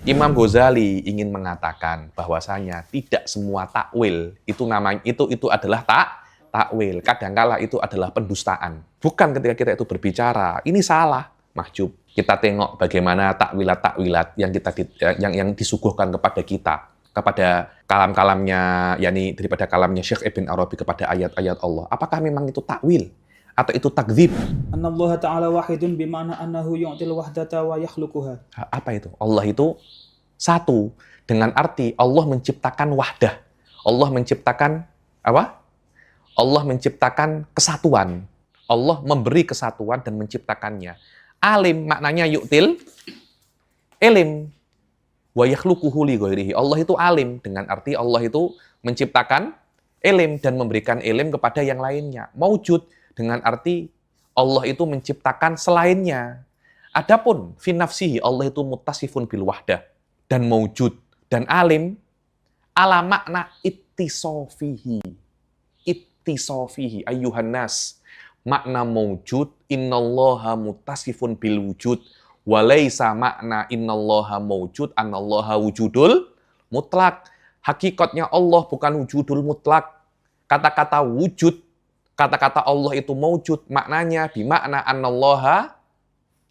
Imam Ghazali ingin mengatakan bahwasanya tidak semua takwil itu namanya itu adalah takwil. Kadangkala itu adalah pendustaan. Bukan ketika kita itu berbicara, ini salah, mahjub. Kita tengok bagaimana takwilat-takwilat yang disuguhkan kepada kita, kepada kalam-kalamnya, yakni daripada kalamnya Syekh Ibn Arabi kepada ayat-ayat Allah. Apakah memang itu takwil atau itu takdzib? Annallaha ta'ala wahidun bima'na annahu yu'til wahdata wa yakhluquha. Apa itu? Allah itu satu dengan arti Allah menciptakan wahdah. Allah menciptakan apa? Allah menciptakan kesatuan. Allah memberi kesatuan dan menciptakannya. Alim maknanya yu'til ilim wa yakhluquhu li ghairihi. Allah itu alim dengan arti Allah itu menciptakan ilim dan memberikan ilim kepada yang lainnya. Maujud dengan arti Allah itu menciptakan selainnya. Adapun fi nafsihi Allah itu muttasifun bil wahdah dan maujud dan alim ala makna ittisofihi. Ittisofihi ayyuhan nas. Makna maujud innallaha muttasifun bil wujud wa laisa makna innallaha maujud annallaha wujudul mutlak. Hakikatnya Allah bukan wujudul mutlak. Kata-kata wujud, kata-kata Allah itu maujud, maknanya bimakna annallaha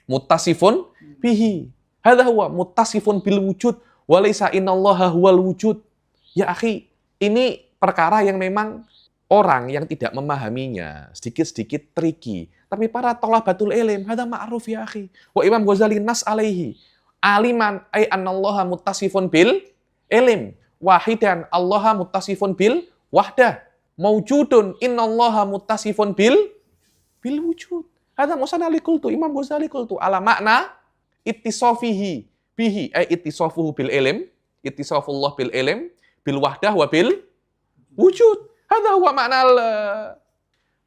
muttasifun bihi. Hadza huwa muttasifun bil wujud wa laisa innallaha huwal wujud. Ya akhi, ini perkara yang memang orang yang tidak memahaminya sedikit-sedikit tricky. Tapi para thalabatul ilm, hadza ma'ruf ya akhi. Wa Imam Ghazali nas alaihi. Aliman ay annallaha muttasifun bil ilm. Wahidan allaha muttasifun bil wahdah. Maujudun innallaha muttasifun bil wujud. Hadza musanali qultu Imam Ghazali qultu ala makna ittisafihi bihi ay ittisafuhu bil ilm, ittisafullah bil ilm, bil wahdah wa bil wujud. Hadza huwa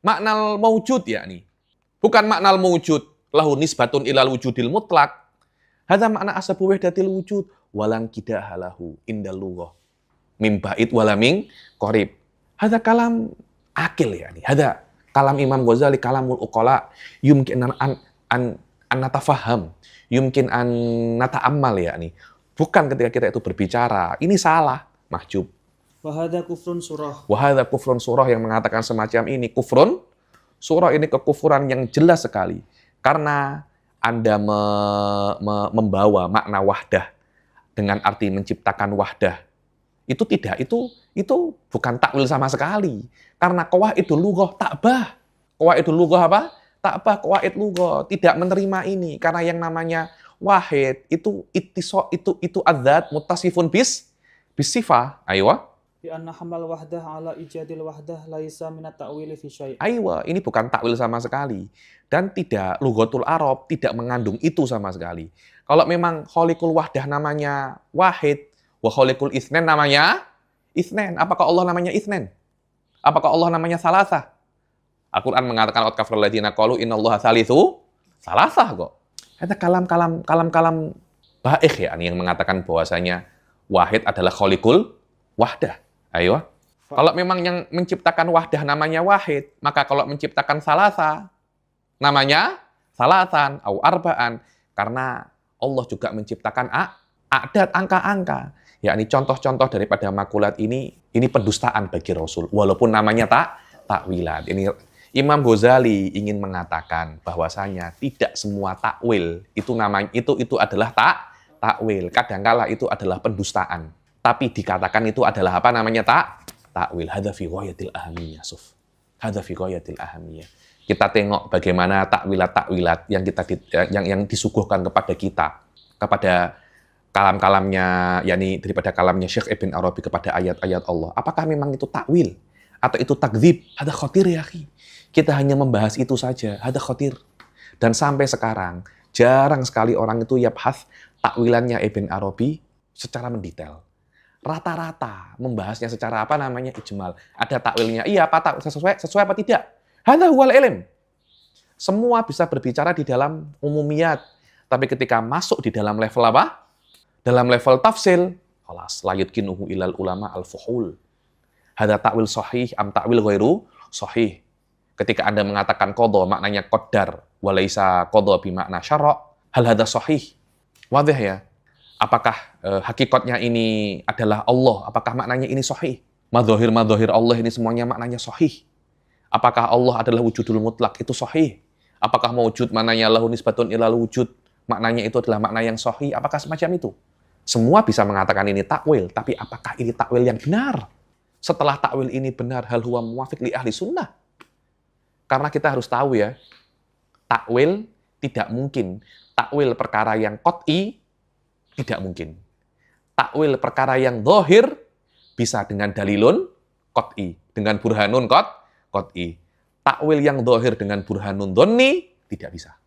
maknal maujud yakni. Bukan maknal maujud lahu nisbatun ilal wujudil mutlak. Hadza makna asbabu wahdatil wujud walang kidaha lahu indal lughah. Mim ba'id wala min qarib. Hadza kalam akil yakni. Hadza kalam Imam Ghazali kalamul uqala yumkin an natafaham, yumkin an nata'ammal yakni. Bukan ketika kita itu berbicara, ini salah, mahjub. Wahada kufrun surah. Wahada kufrun surah yang mengatakan semacam ini. Kufrun surah ini kekufuran yang jelas sekali. Karena Anda membawa makna wahdah dengan arti menciptakan wahdah. Itu tidak, itu bukan takwil sama sekali. Karena qawaidul lughah ta'bah. Qawaidul lughah apa? Ta'bah, qawaid lughah tidak menerima ini. Karena yang namanya wahid itu adzat muttasifun bis sifah. Aywa. Bi anna hamal wahdah ala ijadil wahdah laisa minat ta'wili fi syai'. Aywa, ini bukan takwil sama sekali. Dan tidak, lughatul Arab tidak mengandung itu sama sekali. Kalau memang khaliqul wahdah namanya wahid, wa khaliqul itsnain namanya itsnain. Apakah Allah namanya itsnain? Apakah Allah namanya salasah? Al-Quran mengatakan qad kafara alladziina qalu innallaha tsalitsu salasah kok. Ada kalam baikh ya yang mengatakan bahwasanya wahid adalah khaliqul wahdah. Ayo. Kalau memang yang menciptakan wahdah namanya wahid, maka kalau menciptakan salasa namanya salasan au arba'an, karena Allah juga menciptakan a'dad, angka-angka. Yakni contoh-contoh daripada makulat ini pendustaan bagi Rasul walaupun namanya takwilat. Ini Imam Ghazali ingin mengatakan bahwasanya tidak semua takwil itu adalah takwil. Kadangkala itu adalah pendustaan. Tapi dikatakan itu adalah apa namanya takwil. Hadza fi ghayatil ahamiyah, Suf. Hadza fi ghayatil ahamiyah. Kita tengok bagaimana takwilat-takwilat yang disuguhkan kepada kita, kepada kalam-kalamnya, yakni daripada kalamnya Syekh Ibn Arabi kepada ayat-ayat Allah. Apakah memang itu takwil atau itu takdzib? Hadza khatir ya akhi. Kita hanya membahas itu saja. Hadza khatir. Dan sampai sekarang jarang sekali orang itu yabhas takwilannya Ibn Arabi secara mendetail. Rata-rata membahasnya secara apa namanya ijmal. Ada takwilnya, iya apa sesuai apa tidak. Hadza huwal ilm. Semua bisa berbicara di dalam umumiyat, tapi ketika masuk di dalam level apa? Dalam level tafsil, khalas la yutkinuhu ilal ulama al-fuhul. Hadza ta'wil sahih am ta'wil ghairu sahih. Ketika Anda mengatakan qadha maknanya qaddar wa laisa qadha bi makna syara', hal hadza sahih? Wadih ya. Apakah hakikatnya ini adalah Allah? Apakah maknanya ini sahih? Madzohir Allah ini semuanya maknanya sahih. Apakah Allah adalah wujudul mutlak? Itu sahih. Apakah mewujud maknanya lahu nisbatun ilal wujud? Maknanya itu adalah makna yang sahih? Apakah semacam itu? Semua bisa mengatakan ini takwil, tapi apakah ini takwil yang benar? Setelah takwil ini benar, hal huwa muwafiq li ahli sunnah? Karena kita harus tahu ya, takwil tidak mungkin. Takwil perkara yang qat'i tidak mungkin. Takwil perkara yang zahir bisa dengan dalilun qat'i, dengan burhanun qat'i. Takwil yang zahir dengan burhanun dhonni tidak bisa.